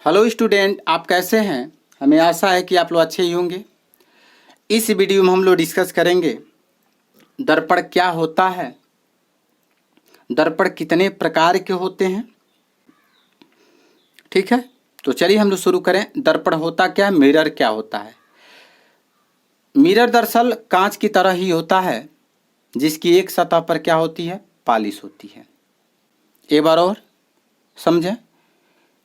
Hello student, आप कैसे हैं? हमें आशा है कि आप लोग अच्छे ही होंगे। इस वीडियो में हम लोग डिस्कस करेंगे दर्पण क्या होता है, दर्पण कितने प्रकार के होते हैं। ठीक है, तो चलिए हम लोग शुरू करें। दर्पण होता क्या है, मिरर क्या होता है। मिरर दरअसल कांच की तरह ही होता है जिसकी एक सतह पर क्या होती है, पालिश होती है। एक बार और समझें,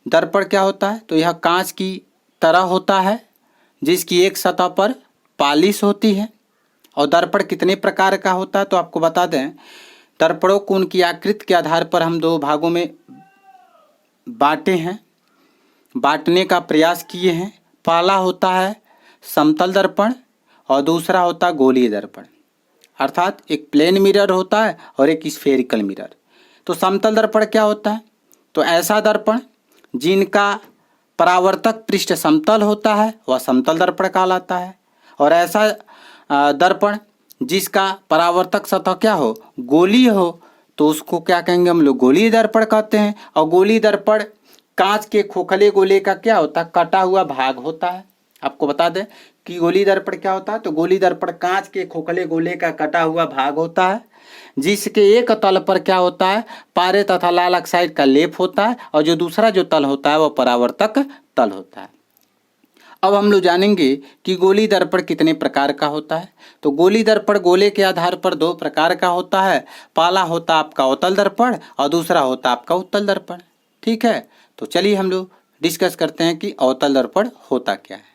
दर्पण क्या होता है तो यह कांच की तरह होता है जिसकी एक सतह पर पालिश होती है। और दर्पण कितने प्रकार का होता है तो आपको बता दें, दर्पणों को उनकी आकृति के आधार पर हम दो भागों में बांटे हैं, बांटने का प्रयास किए हैं। पहला होता है समतल दर्पण और दूसरा होता है गोलीय दर्पण। अर्थात एक प्लेन मिरर होता है और एक स्फेरिकल मिरर। तो समतल दर्पण क्या होता है तो ऐसा दर्पण जिनका परावर्तक पृष्ठ समतल होता है वह समतल दर्पण कहलाता है। और ऐसा दर्पण जिसका परावर्तक सतह क्या हो, गोलीय हो, तो उसको क्या कहेंगे हम लोग, गोलीय दर्पण कहते हैं। और गोलीय दर्पण कांच के खोखले गोले का क्या होता है, कटा हुआ भाग होता है। आपको बता दें कि गोलीय दर्पण क्या होता है तो गोलीय दर्पण कांच के खोखले गोले का कटा हुआ भाग होता है जिसके एक तल पर क्या होता है, पारे तथा लाल ऑक्साइड का लेप होता है और जो दूसरा जो तल होता है वह परावर्तक तल होता है। अब हम लोग जानेंगे कि गोलीय दर्पण कितने प्रकार का होता है। तो गोलीय दर्पण गोले के आधार पर दो प्रकार का होता है। पहला होता आपका अवतल दर्पण और दूसरा होता आपका उत्तल दर्पण। ठीक है, तो चलिए हम लोग डिस्कस करते हैं कि अवतल दर्पण होता क्या है।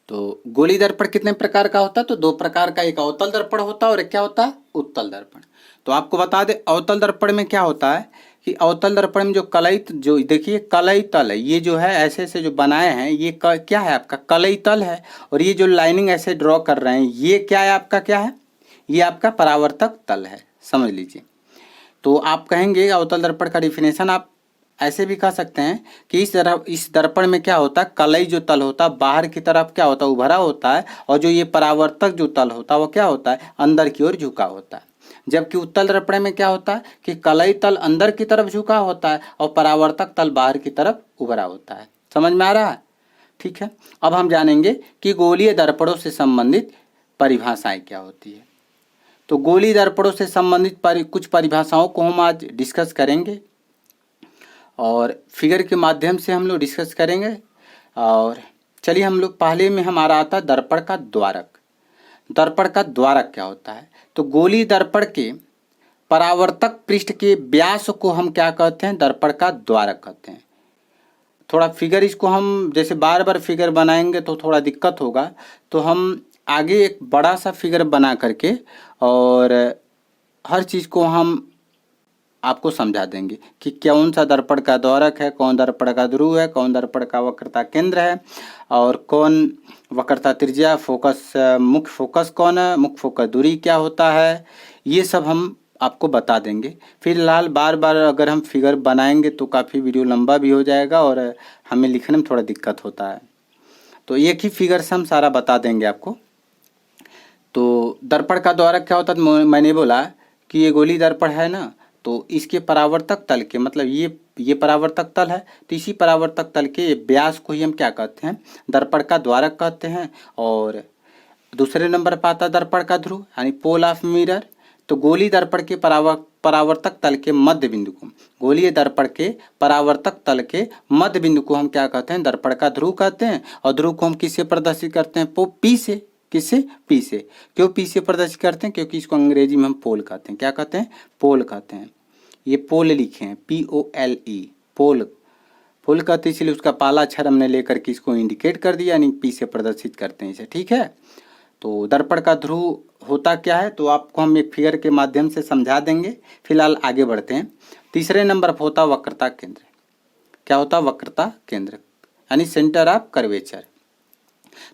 तो गोलीय दर्पण कितने प्रकार का होता है तो दो प्रकार का, एक अवतल दर्पण होता है और एक क्या होता है, उत्तल दर्पण। तो आपको बता दें अवतल दर्पण में क्या होता है कि अवतल दर्पण में जो कलई, जो देखिए कलई तल है, ये जो है ऐसे ऐसे जो बनाए हैं ये क्या है आपका कलई तल है। और ये जो लाइनिंग ऐसे ड्रॉ कर रहे हैं ये क्या है आपका, क्या है, ये आपका परावर्तक तल है, समझ लीजिए। तो आप कहेंगे अवतल दर्पण का डिफिनेशन आप ऐसे भी कह सकते हैं कि इस दर्पण में क्या होता है, कलई जो तल होता है बाहर की तरफ क्या होता है, उभरा होता है। और जो ये परावर्तक जो तल होता है वो क्या होता है, अंदर की ओर झुका होता है। जबकि उत्तल दर्पण में क्या होता है कि कलई तल अंदर की तरफ झुका होता है और परावर्तक तल बाहर की तरफ उभरा होता है। समझ में आ रहा है? ठीक है, अब हम जानेंगे कि गोलीय दर्पणों से संबंधित परिभाषाएं क्या होती है। तो गोलीय दर्पणों से संबंधित कुछ परिभाषाओं को हम आज डिस्कस करेंगे और फिगर के माध्यम से हम लोग डिस्कस करेंगे। और चलिए हम लोग पहले में हमारा आता है दर्पण का द्वारक। दर्पण का द्वारक क्या होता है तो गोलीय दर्पण के परावर्तक पृष्ठ के व्यास को हम क्या कहते हैं, दर्पण का द्वारक कहते हैं। थोड़ा फिगर इसको हम जैसे बार बार फिगर बनाएंगे तो थोड़ा दिक्कत होगा, तो हम आगे एक बड़ा सा फिगर बना करके और हर चीज़ को हम आपको समझा देंगे कि कौन सा दर्पण का द्वारक है, कौन दर्पण का ध्रुव है, कौन दर्पण का वक्रता केंद्र है और कौन वक्रता त्रिज्या, फोकस, मुख्य फोकस कौन है, मुख्य फोकस दूरी क्या होता है, ये सब हम आपको बता देंगे। फिलहाल बार बार अगर हम फिगर बनाएंगे तो काफ़ी वीडियो लंबा भी हो जाएगा और हमें लिखने में थोड़ा दिक्कत होता है, तो एक ही फिगर से हम सारा बता देंगे आपको। तो दर्पण का द्वारक क्या होता है, मैंने बोला कि ये गोलीय दर्पण है ना, तो इसके परावर्तक तल के मतलब ये परावर्तक तल है, तो इसी परावर्तक तल के व्यास को ही हम क्या कहते हैं, दर्पण का द्वारक कहते हैं। और दूसरे नंबर पर आता है दर्पण का ध्रुव यानी पोल ऑफ मिरर। तो गोलीय दर्पण के परावर्तक तल के मध्य बिंदु को, गोलीय दर्पण के परावर्तक तल के मध्य बिंदु को हम क्या कहते हैं, दर्पण का ध्रुव कहते हैं। और ध्रुव को हम किससे प्रदर्शित करते हैं, पी से। किससे, पी से। क्यों पी से प्रदर्शित करते हैं, क्योंकि इसको अंग्रेजी में हम पोल कहते हैं। क्या कहते हैं, पोल कहते हैं। ये पोल लिखे हैं, POLE, पोल। पोल कहते हैं इसलिए उसका पहला अक्षर हमने लेकर के इसको इंडिकेट कर दिया, यानी पी से प्रदर्शित करते हैं इसे। ठीक है, तो दर्पण का ध्रुव होता क्या है तो आपको हम एक फिगर के माध्यम से समझा देंगे। फिलहाल आगे बढ़ते हैं। तीसरे नंबर पर होता वक्रता केंद्र। क्या होता, वक्रता केंद्र यानी सेंटर ऑफ कर्वेचर।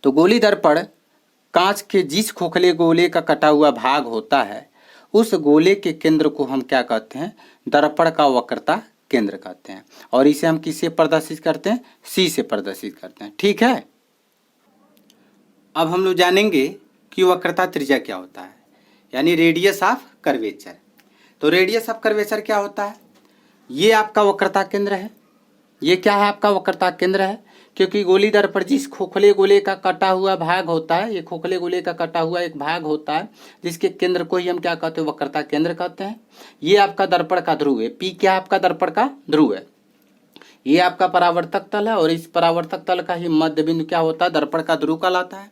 तो गोलीय दर्पण कांच के जिस खोखले गोले का कटा हुआ भाग होता है उस गोले के केंद्र को हम क्या कहते हैं, दर्पण का वक्रता केंद्र कहते हैं। और इसे हम किससे प्रदर्शित करते हैं, C से प्रदर्शित करते हैं। ठीक है, अब हम लोग जानेंगे कि वक्रता त्रिज्या क्या होता है यानी रेडियस ऑफ कर्वेचर। तो रेडियस ऑफ कर्वेचर क्या होता है ये आपका वक्रता केंद्र है। ये क्या है? आपका वक्रता केंद्र है, क्योंकि गोली दर्पण जिस खोखले गोले का कटा हुआ भाग होता है, ये खोखले गोले का कटा हुआ एक भाग होता है जिसके केंद्र को ही हम क्या कहते हैं? वक्रता केंद्र कहते हैं। ये आपका दर्पण का ध्रुव है। पी क्या आपका दर्पण का ध्रुव है। ये आपका परावर्तक तल है और इस परावर्तक तल का ही मध्य बिंदु क्या होता है? दर्पण का ध्रुव कहलाता है।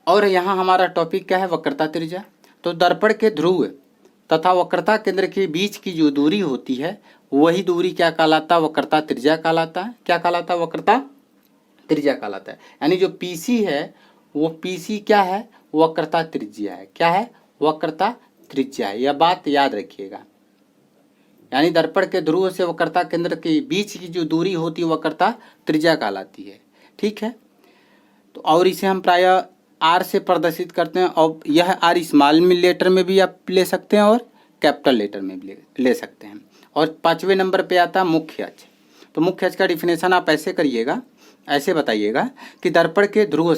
और यहाँ हमारा टॉपिक क्या है? वक्रता त्रिज्या। तो दर्पण के ध्रुव तथा वक्रता केंद्र के बीच की जो दूरी होती है वही दूरी क्या कहलाता है? वक्रता त्रिज्या कहलाता है। क्या कहलाता है? वक्रता त्रिज्या कहलाता है। यानी जो पीसी है वो पीसी क्या है? वक्रता त्रिज्या है। क्या है? वक्रता त्रिज्या है। यह बात याद रखिएगा। यानी दर्पण के ध्रुव से वक्रता केंद्र के बीच की जो दूरी होती है वक्रता त्रिज्या कहलाती है। ठीक है। तो और इसे हम प्रायः आर से प्रदर्शित करते हैं, और यह आर स्मॉल लेटर में भी आप ले सकते हैं और कैपिटल लेटर में भी ले सकते हैं। और 5वें नंबर पे आता है मुख्य अक्ष। तो मुख्य अक्ष का डिफिनेशन आप ऐसे करिएगा, ऐसे बताइएगा कि दर्पण के ध्रुव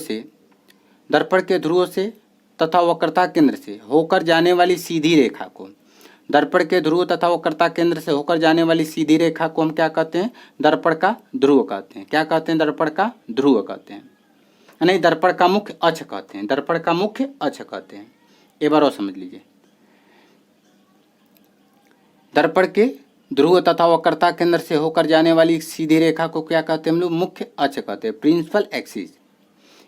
से तथा वक्रता केंद्र से होकर जाने वाली सीधी रेखा को, दर्पण के ध्रुव तथा वक्रता केंद्र से होकर जाने वाली सीधी रेखा को हम क्या कहते हैं? दर्पण का ध्रुव कहते हैं। क्या कहते हैं? दर्पण का ध्रुव कहते हैं। नहीं, दर्पण का मुख्य अक्ष कहते हैं। दर्पण का मुख्य अक्ष कहते हैं। एक बार और समझ लीजिए। दर्पण के ध्रुव तथा वक्रता केंद्र से होकर जाने वाली सीधी रेखा को क्या कहते हैं हम लोग? मुख्य अक्ष कहते हैं, प्रिंसिपल एक्सिस।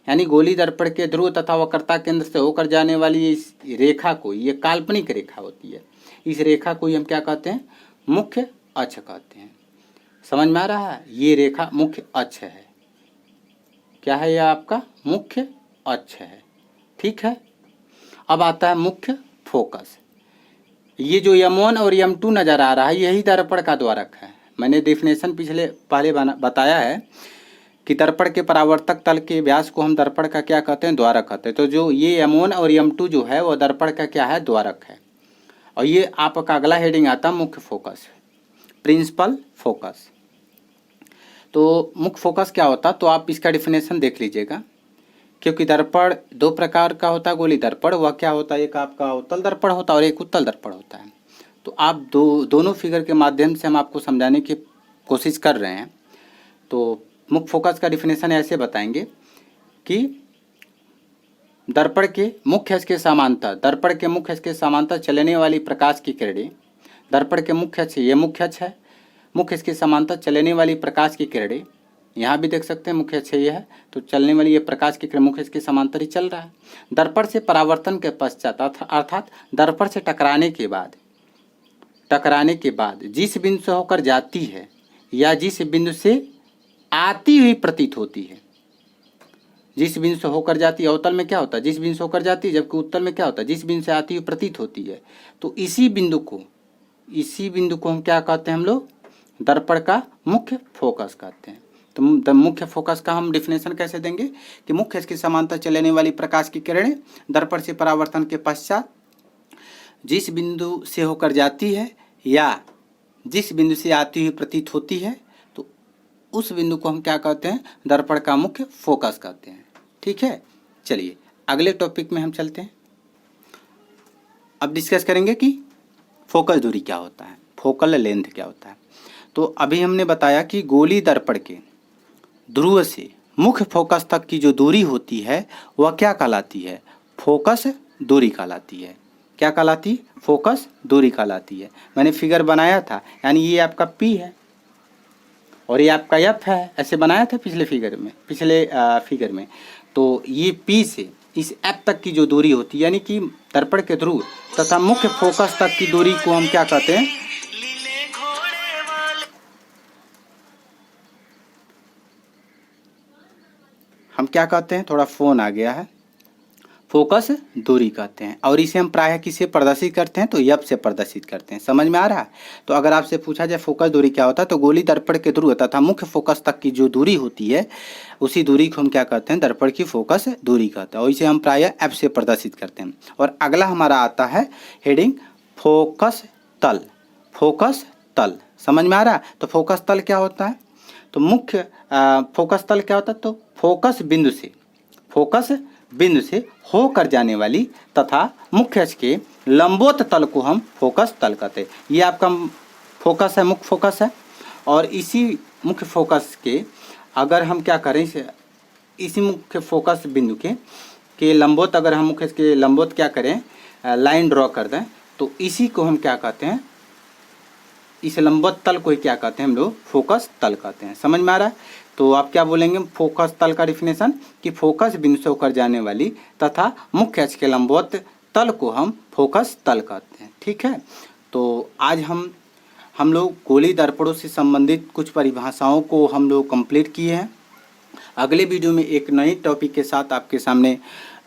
यानी गोली दर्पण के ध्रुव तथा वक्रता केंद्र से होकर जाने वाली इस रेखा को, ये काल्पनिक रेखा होती है, इस रेखा को ही हम क्या कहते हैं? मुख्य अक्ष कहते हैं। समझ में आ रहा है? ये रेखा मुख्य अक्ष है। क्या है? यह आपका मुख्य अक्ष है। ठीक है। अब आता है मुख्य फोकस। ये जो M1 और M2 नजर आ रहा है यही दर्पण का द्वारक है। मैंने डेफिनेशन पहले बताया है कि दर्पण के परावर्तक तल के व्यास को हम दर्पण का क्या कहते हैं? द्वारक कहते हैं। तो जो ये M1 और M2 जो है वो दर्पण का क्या है? द्वारक है। और ये आपका अगला हेडिंग आता है मुख्य फोकस, प्रिंसिपल फोकस। तो मुख्य फोकस क्या होता है? तो आप इसका डिफिनेशन देख लीजिएगा। क्योंकि दर्पण दो प्रकार का होता है गोली दर्पण, वह क्या होता है? एक आपका अवतल दर्पण होता है और एक उत्तल दर्पण होता है। तो आप दोनों फिगर के माध्यम से हम आपको समझाने की कोशिश कर रहे हैं। तो मुख्य फोकस का डिफिनेशन ऐसे बताएंगे कि दर्पण के मुख्य अक्ष के समांतर चलने वाली प्रकाश की किरणें, दर्पण के मुख्य अक्ष, ये मुख्य अक्ष है, मुख्य अक्ष के समांतर चलने वाली प्रकाश की किरणें, यहाँ भी देख सकते हैं मुख्य अक्ष ये है, तो चलने वाली ये प्रकाश की किरण मुख्य अक्ष के समांतर ही चल रहा है। दर्पण से परावर्तन के पश्चात अर्थात दर्पण से टकराने के बाद जिस बिंदु से होकर जाती है या जिस बिंदु से आती हुई प्रतीत होती है, जिस बिंदु से होकर जाती है, अवतल में क्या होता है? जिस बिंदु से होकर जाती है, जबकि उत्तल में क्या होता है? जिस बिंदु से आती हुई प्रतीत होती है। तो इसी बिंदु को हम क्या कहते हैं हम लोग? दर्पण का मुख्य फोकस कहते हैं। तो मुख्य फोकस का हम डिफिनेशन कैसे देंगे कि मुख्य अक्ष के समांतर चलने वाली प्रकाश की किरणें दर्पण से परावर्तन के पश्चात जिस बिंदु से होकर जाती है या जिस बिंदु से आती हुई प्रतीत होती है, तो उस बिंदु को हम क्या कहते हैं? दर्पण का मुख्य फोकस कहते हैं। ठीक है। चलिए अगले टॉपिक में हम चलते हैं। अब डिस्कस करेंगे कि फोकस दूरी क्या होता है, फोकल लेंथ क्या होता है। तो अभी हमने बताया कि गोली दर्पण के ध्रुव से मुख्य फोकस तक की जो दूरी होती है वह क्या कहलाती है? फोकस दूरी कहलाती है। क्या कहलाती? फोकस दूरी कहलाती है। मैंने फिगर बनाया था, यानी ये आपका P है और ये आपका F है, ऐसे बनाया था पिछले फिगर में। तो ये P से इस F तक की जो दूरी होती है, यानी कि दर्पण के ध्रुव तथा मुख्य फोकस तक की दूरी को हम क्या कहते हैं? हम क्या कहते हैं? थोड़ा फोन आ गया है। फोकस दूरी कहते हैं। और इसे हम प्रायः किसे प्रदर्शित करते हैं? तो F से प्रदर्शित करते हैं। समझ में आ रहा है? तो अगर आपसे पूछा जाए फोकस दूरी क्या होता है, तो गोली दर्पण के ध्रुव तथा मुख्य फोकस तक की जो दूरी होती है उसी दूरी को हम क्या कहते हैं? दर्पण की फोकस दूरी कहते हैं। और इसे हम प्रायः F से प्रदर्शित करते हैं। और अगला हमारा आता है हेडिंग फोकस तल। फोकस तल समझ में आ रहा है? तो फोकस तल क्या होता है? तो मुख्य फोकस तल क्या होता है? तो फोकस बिंदु से होकर जाने वाली तथा मुख्य अक्ष के लंबवत तल को हम फोकस तल कहते हैं। ये आपका फोकस है, मुख्य फोकस है। और इसी मुख्य फोकस के अगर हम क्या करें, इसी मुख्य फोकस बिंदु के लंबवत, अगर हम मुख्य के लंबवत क्या करें, लाइन ड्रॉ कर दें, तो इसी को हम क्या कहते हैं, इस लंबवत तल को ही क्या कहते हैं हम लोग, फोकस तल कहते हैं। समझ में आ रहा है? तो आप क्या बोलेंगे फोकस तल का डिफिनेशन, कि फोकस बिंदु से होकर जाने वाली तथा मुख्य अक्ष के लंबवत तल को हम फोकस तल कहते हैं। ठीक है, तो आज हम लोग गोलीय दर्पणों से संबंधित कुछ परिभाषाओं को हम लोग कंप्लीट किए हैं। अगले वीडियो में एक नई टॉपिक के साथ आपके सामने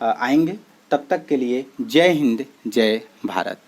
आएंगे। तब तक के लिए जय हिंद, जय भारत।